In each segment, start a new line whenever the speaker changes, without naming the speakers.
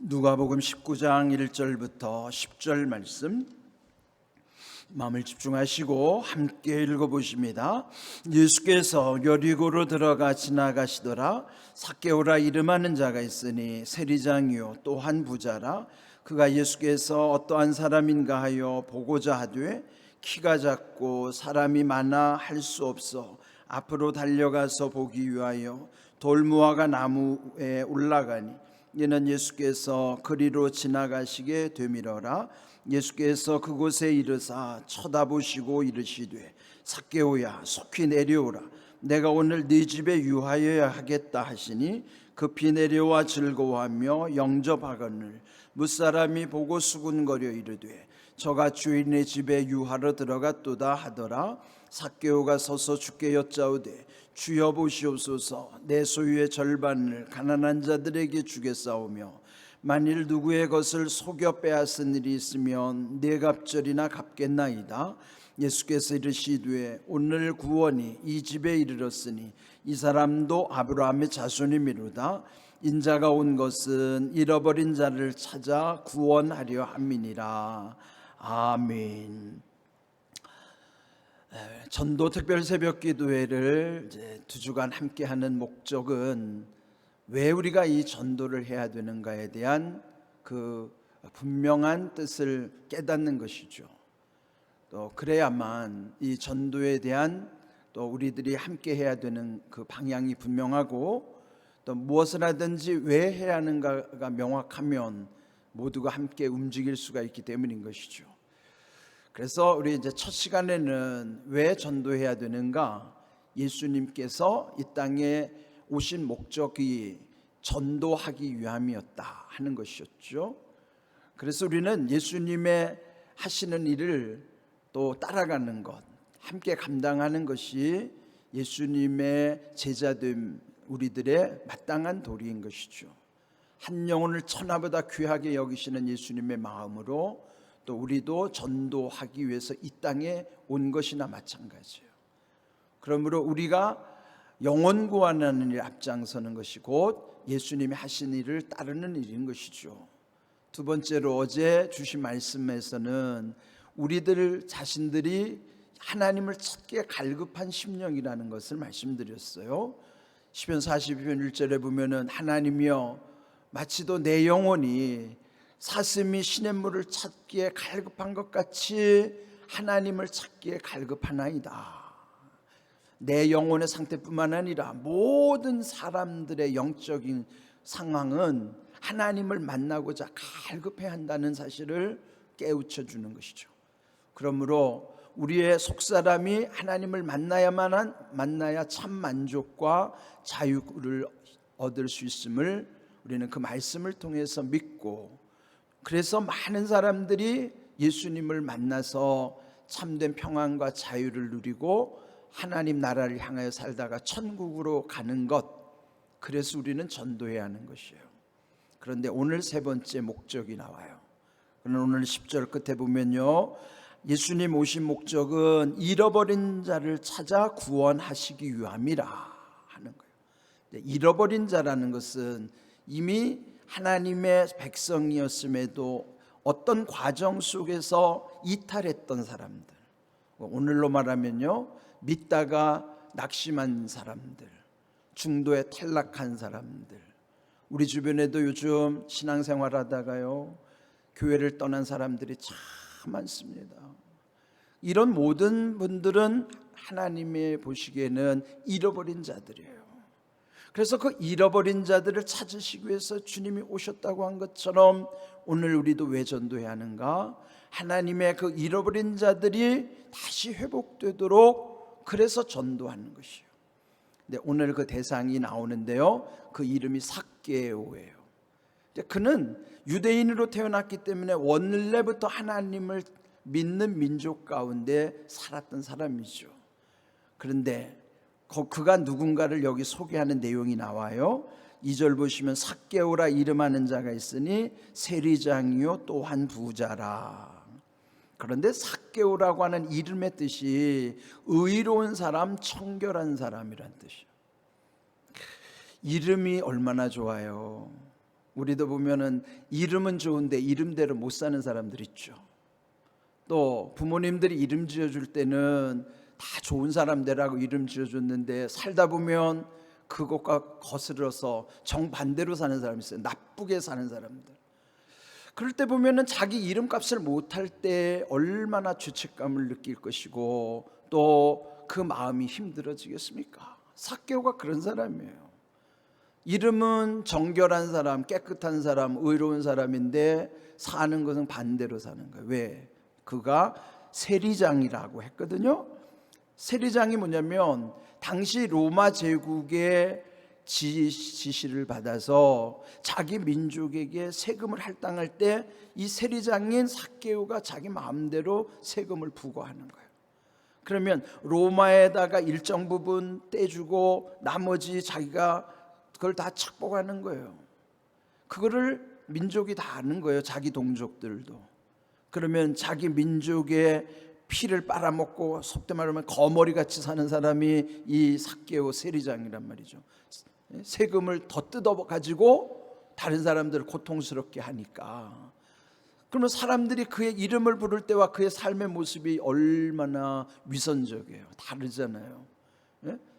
누가복음 19장 1절부터 10절 말씀 마음을 집중하시고 함께 읽어보십니다. 예수께서 여리고로 들어가 지나가시더라. 삭개오라 이름하는 자가 있으니 세리장이요 또한 부자라. 그가 예수께서 어떠한 사람인가 하여 보고자 하되 키가 작고 사람이 많아 할 수 없어 앞으로 달려가서 보기 위하여 돌무화과 나무에 올라가니 이는 예수께서 그리로 지나가시게 되밀어라. 예수께서 그곳에 이르사 쳐다보시고 이르시되 삭개오야 속히 내려오라. 내가 오늘 네 집에 유하여야 하겠다 하시니 급히 내려와 즐거워하며 영접하거늘 무사람이 보고 수군거려 이르되 저가 주인의 집에 유하러 들어갔도다 하더라. 삭개오가 서서 주께 여짜오되 주여 보시옵소서. 내 소유의 절반을 가난한 자들에게 주겠사오며 만일 누구의 것을 속여 빼앗은 일이 있으면 네 갑절이나 갚겠나이다. 예수께서 이르시되 오늘 구원이 이 집에 이르렀으니 이 사람도 아브라함의 자손이미로다. 인자가 온 것은 잃어버린 자를 찾아 구원하려 함이니라. 아멘. 전도 특별 새벽 기도회를 이제 2주간 함께 하는 목적은 왜 우리가 이 전도를 해야 되는가에 대한 그 분명한 뜻을 깨닫는 것이죠. 또 그래야만 이 전도에 대한 또 우리들이 함께 해야 되는 그 방향이 분명하고 또 무엇을 하든지 왜 해야 하는가가 명확하면 모두가 함께 움직일 수가 있기 때문인 것이죠. 그래서 우리 이제 첫 시간에는 왜 전도해야 되는가? 예수님께서 이 땅에 오신 목적이 전도하기 위함이었다 하는 것이었죠. 그래서 우리는 예수님의 하시는 일을 또 따라가는 것, 함께 감당하는 것이 예수님의 제자된 우리들의 마땅한 도리인 것이죠. 한 영혼을 천하보다 귀하게 여기시는 예수님의 마음으로 또 우리도 전도하기 위해서 이 땅에 온 것이나 마찬가지예요. 그러므로 우리가 영혼 구원하는 일 앞장서는 것이 곧 예수님이 하신 일을 따르는 일인 것이죠. 두 번째로 어제 주신 말씀에서는 우리들 자신들이 하나님을 찾기에 갈급한 심령이라는 것을 말씀드렸어요. 시편 42편 1절에 보면은 하나님이여 마치도 내 영혼이 사슴이 시냇물을 찾기에 갈급한 것 같이 하나님을 찾기에 갈급하나이다. 내 영혼의 상태뿐만 아니라 모든 사람들의 영적인 상황은 하나님을 만나고자 갈급해한다는 사실을 깨우쳐 주는 것이죠. 그러므로 우리의 속사람이 하나님을 만나야 참 만족과 자유를 얻을 수 있음을 우리는 그 말씀을 통해서 믿고, 그래서 많은 사람들이 예수님을 만나서 참된 평안과 자유를 누리고 하나님 나라를 향하여 살다가 천국으로 가는 것, 그래서 우리는 전도해야 하는 것이에요. 그런데 오늘 세 번째 목적이 나와요. 오늘 10절 끝에 보면요, 예수님 오신 목적은 잃어버린 자를 찾아 구원하시기 위함이라 하는 거예요. 잃어버린 자라는 것은 이미 하나님의 백성이었음에도 어떤 과정 속에서 이탈했던 사람들, 오늘로 말하면요, 믿다가 낙심한 사람들, 중도에 탈락한 사람들, 우리 주변에도 요즘 신앙생활 하다가요 교회를 떠난 사람들이 참 많습니다. 이런 모든 분들은 하나님의 보시기에는 잃어버린 자들이에요. 그래서 그 잃어버린 자들을 찾으시기 위해서 주님이 오셨다고 한 것처럼 오늘 우리도 왜 전도해야 하는가? 하나님의 그 잃어버린 자들이 다시 회복되도록 그래서 전도하는 것이에요. 근데 오늘 그 대상이 나오는데요, 그 이름이 삭개오예요. 그는 유대인으로 태어났기 때문에 원래부터 하나님을 믿는 민족 가운데 살았던 사람이죠. 그런데 그가 누군가를 여기 소개하는 내용이 나와요. 2절 보시면 삭개오라 이름하는 자가 있으니 세리장이요 또한 부자라. 그런데 삭개오라고 하는 이름의 뜻이 의로운 사람, 청결한 사람이란 뜻이에요. 이름이 얼마나 좋아요. 우리도 보면은 이름은 좋은데 이름대로 못 사는 사람들 있죠. 또 부모님들이 이름 지어줄 때는 다 좋은 사람들하고 이름 지어줬는데 살다 보면 그것과 거슬러서 정반대로 사는 사람이 있어요. 나쁘게 사는 사람들. 그럴 때 보면은 자기 이름값을 못할 때 얼마나 죄책감을 느낄 것이고 또 그 마음이 힘들어지겠습니까? 삭개오가 그런 사람이에요. 이름은 정결한 사람, 깨끗한 사람, 의로운 사람인데 사는 것은 반대로 사는 거예요. 왜? 그가 세리장이라고 했거든요. 세리장이 뭐냐면 당시 로마 제국의 지시를 받아서 자기 민족에게 세금을 할당할 때 이 세리장인 삭개오가 자기 마음대로 세금을 부과하는 거예요. 그러면 로마에다가 일정 부분 떼주고 나머지 자기가 그걸 다 착복하는 거예요. 그거를 민족이 다 아는 거예요. 자기 동족들도. 그러면 자기 민족의 피를 빨아먹고 속된 말하면 거머리같이 사는 사람이 이 삭개오 세리장이란 말이죠. 세금을 더 뜯어가지고 다른 사람들을 고통스럽게 하니까. 그러면 사람들이 그의 이름을 부를 때와 그의 삶의 모습이 얼마나 위선적이에요. 다르잖아요.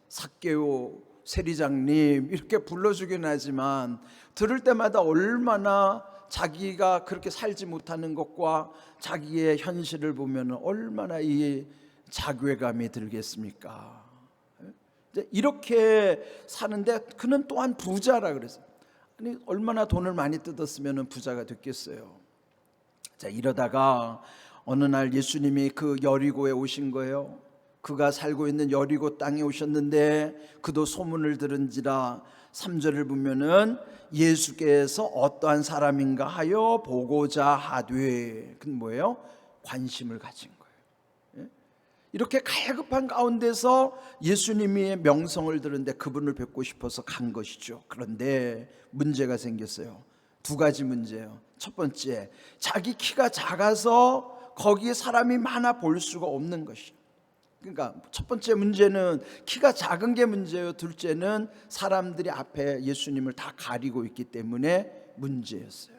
삭개오 세리장님 이렇게 불러주긴 하지만 들을 때마다 얼마나 자기가 그렇게 살지 못하는 것과 자기의 현실을 보면 얼마나 이 자괴감이 들겠습니까? 이렇게 사는데 그는 또한 부자라 그랬어요. 아니 얼마나 돈을 많이 뜯었으면 부자가 됐겠어요. 자, 이러다가 어느 날 예수님이 그 여리고에 오신 거예요. 그가 살고 있는 여리고 땅에 오셨는데 그도 소문을 들은지라 3절을 보면은 예수께서 어떠한 사람인가 하여 보고자 하되, 그건 뭐예요? 관심을 가진 거예요. 이렇게 갈급한 가운데서 예수님의 명성을 들은데 그분을 뵙고 싶어서 간 것이죠. 그런데 문제가 생겼어요. 두 가지 문제예요. 첫 번째, 자기 키가 작아서 거기에 사람이 많아 볼 수가 없는 것이에요. 그러니까 첫 번째 문제는 키가 작은 게 문제예요. 둘째는 사람들이 앞에 예수님을 다 가리고 있기 때문에 문제였어요.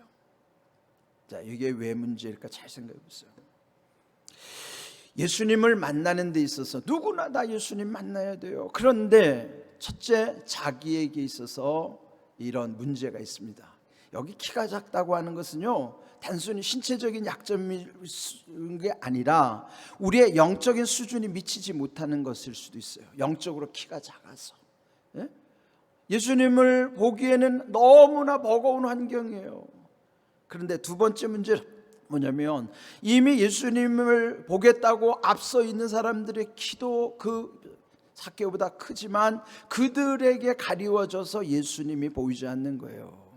자, 이게 왜 문제일까 잘 생각해 보세요. 예수님을 만나는 데 있어서 누구나 다 예수님 만나야 돼요. 그런데 첫째, 자기에게 있어서 이런 문제가 있습니다. 여기 키가 작다고 하는 것은요, 단순히 신체적인 약점인 게 아니라 우리의 영적인 수준이 미치지 못하는 것일 수도 있어요. 영적으로 키가 작아서. 예수님을 보기에는 너무나 버거운 환경이에요. 그런데 두 번째 문제는 뭐냐면 이미 예수님을 보겠다고 앞서 있는 사람들의 키도 그 삭개오보다 크지만 그들에게 가리워져서 예수님이 보이지 않는 거예요.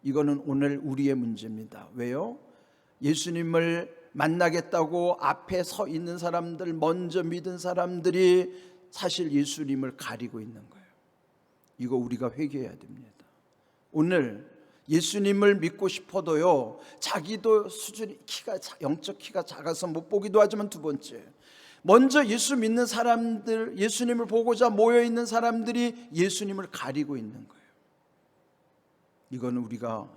이거는 오늘 우리의 문제입니다. 왜요? 예수님을 만나겠다고 앞에 서 있는 사람들, 먼저 믿은 사람들이 사실 예수님을 가리고 있는 거예요. 이거 우리가 회개해야 됩니다. 오늘 예수님을 믿고 싶어도요, 자기도 수준이 영적 키가 작아서 못 보기도 하지만, 두 번째, 먼저 예수 믿는 사람들, 예수님을 보고자 모여 있는 사람들이 예수님을 가리고 있는 거예요. 이거는 우리가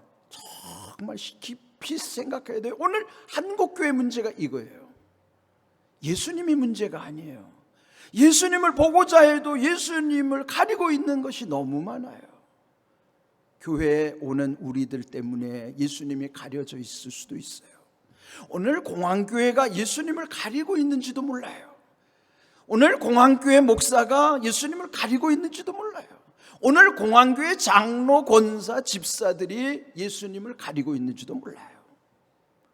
정말 깊이 생각해야 돼요. 오늘 한국교회 문제가 이거예요. 예수님이 문제가 아니에요. 예수님을 보고자 해도 예수님을 가리고 있는 것이 너무 많아요. 교회에 오는 우리들 때문에 예수님이 가려져 있을 수도 있어요. 오늘 공항교회가 예수님을 가리고 있는지도 몰라요. 오늘 공항교회 목사가 예수님을 가리고 있는지도 몰라요. 오늘 공항교회 장로, 권사, 집사들이 예수님을 가리고 있는지도 몰라요.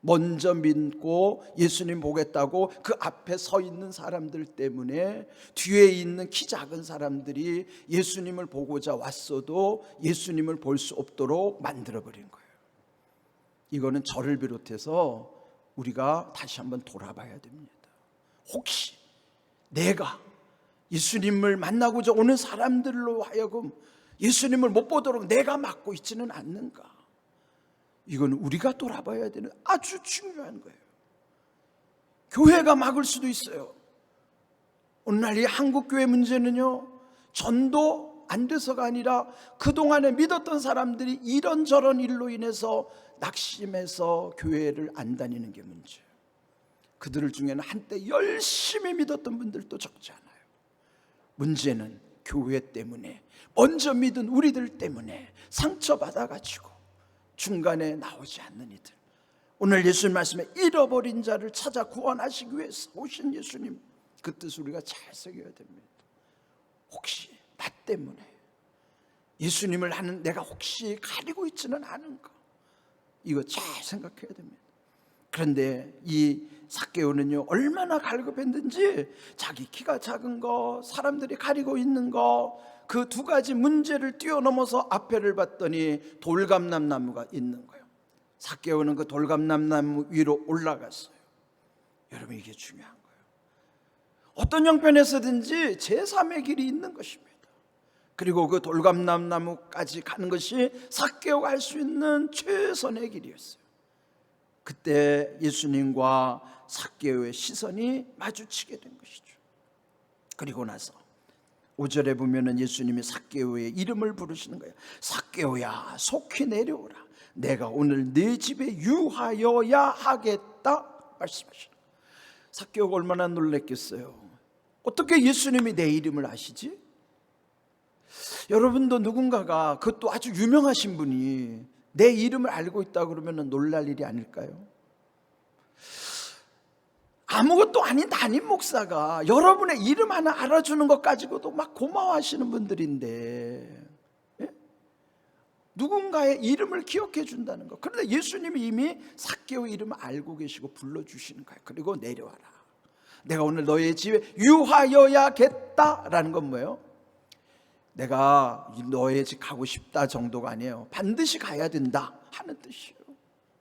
먼저 믿고 예수님 보겠다고 그 앞에 서 있는 사람들 때문에 뒤에 있는 키 작은 사람들이 예수님을 보고자 왔어도 예수님을 볼 수 없도록 만들어버린 거예요. 이거는 저를 비롯해서 우리가 다시 한번 돌아봐야 됩니다. 혹시 내가 예수님을 만나고자 오는 사람들로 하여금 예수님을 못 보도록 내가 막고 있지는 않는가? 이건 우리가 돌아봐야 되는 아주 중요한 거예요. 교회가 막을 수도 있어요. 오늘날 이 한국교회 문제는요, 전도 안 돼서가 아니라 그동안에 믿었던 사람들이 이런저런 일로 인해서 낙심해서 교회를 안 다니는 게 문제예요. 그들 중에는 한때 열심히 믿었던 분들도 적지 않아요. 문제는 교회 때문에, 먼저 믿은 우리들 때문에 상처받아가지고 중간에 나오지 않는 이들. 오늘 예수님 말씀에 잃어버린 자를 찾아 구원하시기 위해서 오신 예수님, 그 뜻을 우리가 잘 새겨야 됩니다. 혹시 나 때문에 예수님을 하는 내가 혹시 가리고 있지는 않은가, 이거 잘 생각해야 됩니다. 그런데 이 삭개오는요, 얼마나 갈급했는지 자기 키가 작은 거, 사람들이 가리고 있는 거, 그 두 가지 문제를 뛰어넘어서 앞에를 봤더니 돌감람나무가 있는 거예요. 삭개오는 그 돌감람나무 위로 올라갔어요. 여러분, 이게 중요한 거예요. 어떤 형편에서든지 제3의 길이 있는 것입니다. 그리고 그 돌감람나무까지 가는 것이 삭개오가 할 수 있는 최선의 길이었어요. 그때 예수님과 삭개오의 시선이 마주치게 된 것이죠. 그리고 나서 5절에 보면은 예수님이 삭개오의 이름을 부르시는 거예요. 삭개오야, 속히 내려오라. 내가 오늘 네 집에 유하여야 하겠다 말씀하시는 거예요. 삭개오가 얼마나 놀랐겠어요. 어떻게 예수님이 내 이름을 아시지? 여러분도 누군가가, 그것도 아주 유명하신 분이 내 이름을 알고 있다 그러면 놀랄 일이 아닐까요? 아무것도 아닌 담임 목사가 여러분의 이름 하나 알아주는 것 가지고도 막 고마워하시는 분들인데, 예? 누군가의 이름을 기억해 준다는 것. 그런데 예수님이 이미 삭개오 이름을 알고 계시고 불러주시는 거예요. 그리고 내려와라. 내가 오늘 너의 집에 유하여야겠다라는 건 뭐예요? 내가 너의 집 가고 싶다 정도가 아니에요. 반드시 가야 된다 하는 뜻이에요.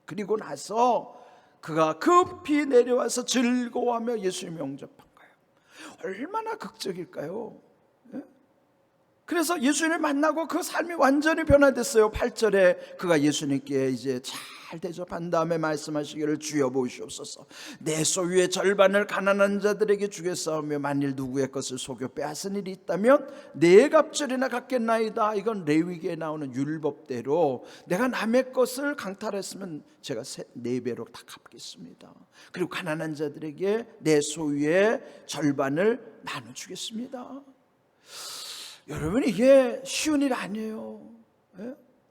그리고 나서 그가 급히 내려와서 즐거워하며 예수님을 영접한 거예요. 얼마나 극적일까요? 그래서 예수님을 만나고 그 삶이 완전히 변화됐어요. 8절에 그가 예수님께 이제 잘 대접한 다음에 말씀하시기를, 주여 보시옵소서, 내 소유의 절반을 가난한 자들에게 주겠사오며 만일 누구의 것을 속여 빼앗은 일이 있다면 네 갑절이나 갚겠나이다. 이건 레위기에 나오는 율법대로 내가 남의 것을 강탈했으면 제가 4배로 다 갚겠습니다. 그리고 가난한 자들에게 내 소유의 절반을 나눠주겠습니다. 여러분, 이게 쉬운 일 아니에요.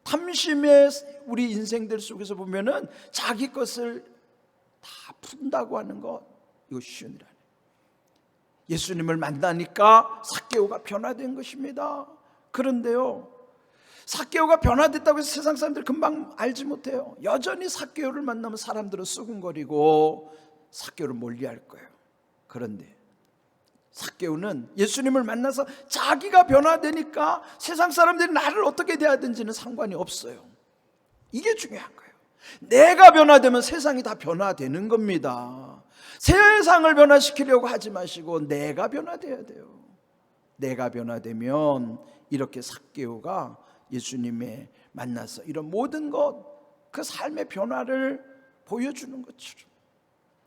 탐심의 우리 인생들 속에서 보면은 자기 것을 다 푼다고 하는 것, 이거 쉬운 일 아니에요. 예수님을 만나니까 삭개오가 변화된 것입니다. 그런데요, 삭개오가 변화됐다고 해서 세상 사람들 금방 알지 못해요. 여전히 삭개오를 만나면 사람들은 수군거리고 삭개오를 멀리할 거예요. 그런데 삭개오는 예수님을 만나서 자기가 변화되니까 세상 사람들이 나를 어떻게 대하든지는 상관이 없어요. 이게 중요한 거예요. 내가 변화되면 세상이 다 변화되는 겁니다. 세상을 변화시키려고 하지 마시고 내가 변화돼야 돼요. 내가 변화되면 이렇게 삭개오가 예수님에 만나서 이런 모든 것, 그 삶의 변화를 보여주는 것처럼,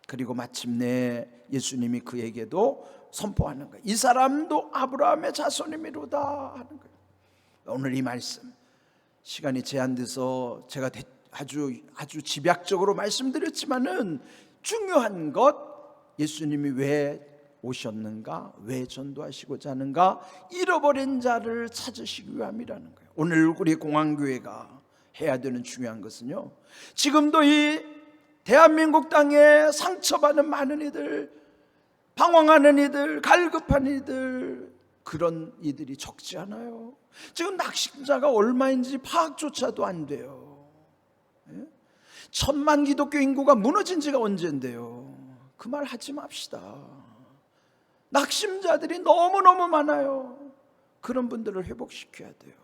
그리고 마침내 예수님이 그에게도 선포하는 거예요. 이 사람도 아브라함의 자손이미로다 하는 거예요. 오늘 이 말씀, 시간이 제한돼서 제가 아주 집약적으로 말씀드렸지만은 중요한 것, 예수님이 왜 오셨는가, 왜 전도하시고자 하는가, 잃어버린 자를 찾으시기 위함이라는 거예요. 오늘 우리 공항교회가 해야 되는 중요한 것은요, 지금도 이 대한민국 땅에 상처받는 많은 이들, 방황하는 이들, 갈급한 이들, 그런 이들이 적지 않아요. 지금 낙심자가 얼마인지 파악조차도 안 돼요. 1000만 기독교 인구가 무너진 지가 언젠데요. 그 말 하지 맙시다. 낙심자들이 너무너무 많아요. 그런 분들을 회복시켜야 돼요.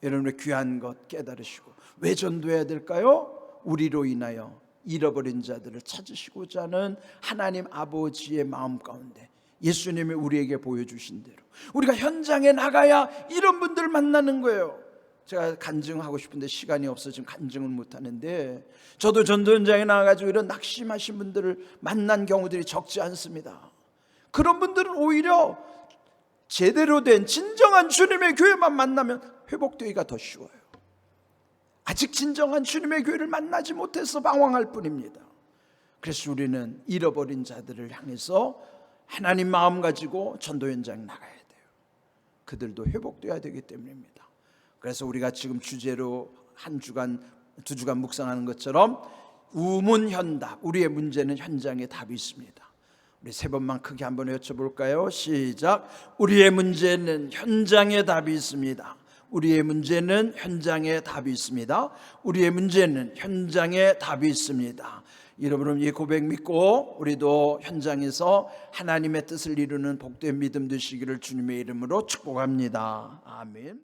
여러분의 귀한 것 깨달으시고, 왜 전도해야 될까요? 우리로 인하여 잃어버린 자들을 찾으시고자 하는 하나님 아버지의 마음 가운데 예수님이 우리에게 보여주신 대로 우리가 현장에 나가야 이런 분들 만나는 거예요. 제가 간증하고 싶은데 시간이 없어 지금 간증을 못하는데, 저도 전도 현장에 나가가지고 이런 낙심하신 분들을 만난 경우들이 적지 않습니다. 그런 분들은 오히려 제대로 된 진정한 주님의 교회만 만나면 회복되기가 더 쉬워요. 아직 진정한 주님의 교회를 만나지 못해서 방황할 뿐입니다. 그래서 우리는 잃어버린 자들을 향해서 하나님 마음 가지고 전도 현장 나가야 돼요. 그들도 회복돼야 되기 때문입니다. 그래서 우리가 지금 주제로 한 주간, 두 주간 묵상하는 것처럼 우문현답, 우리의 문제는 현장에 답이 있습니다. 우리 세 번만 크게 한번 외쳐볼까요? 시작. 우리의 문제는 현장에 답이 있습니다. 우리의 문제는 현장에 답이 있습니다. 우리의 문제는 현장에 답이 있습니다. 여러분 이 고백 믿고 우리도 현장에서 하나님의 뜻을 이루는 복된 믿음 되시기를 주님의 이름으로 축복합니다. 아멘.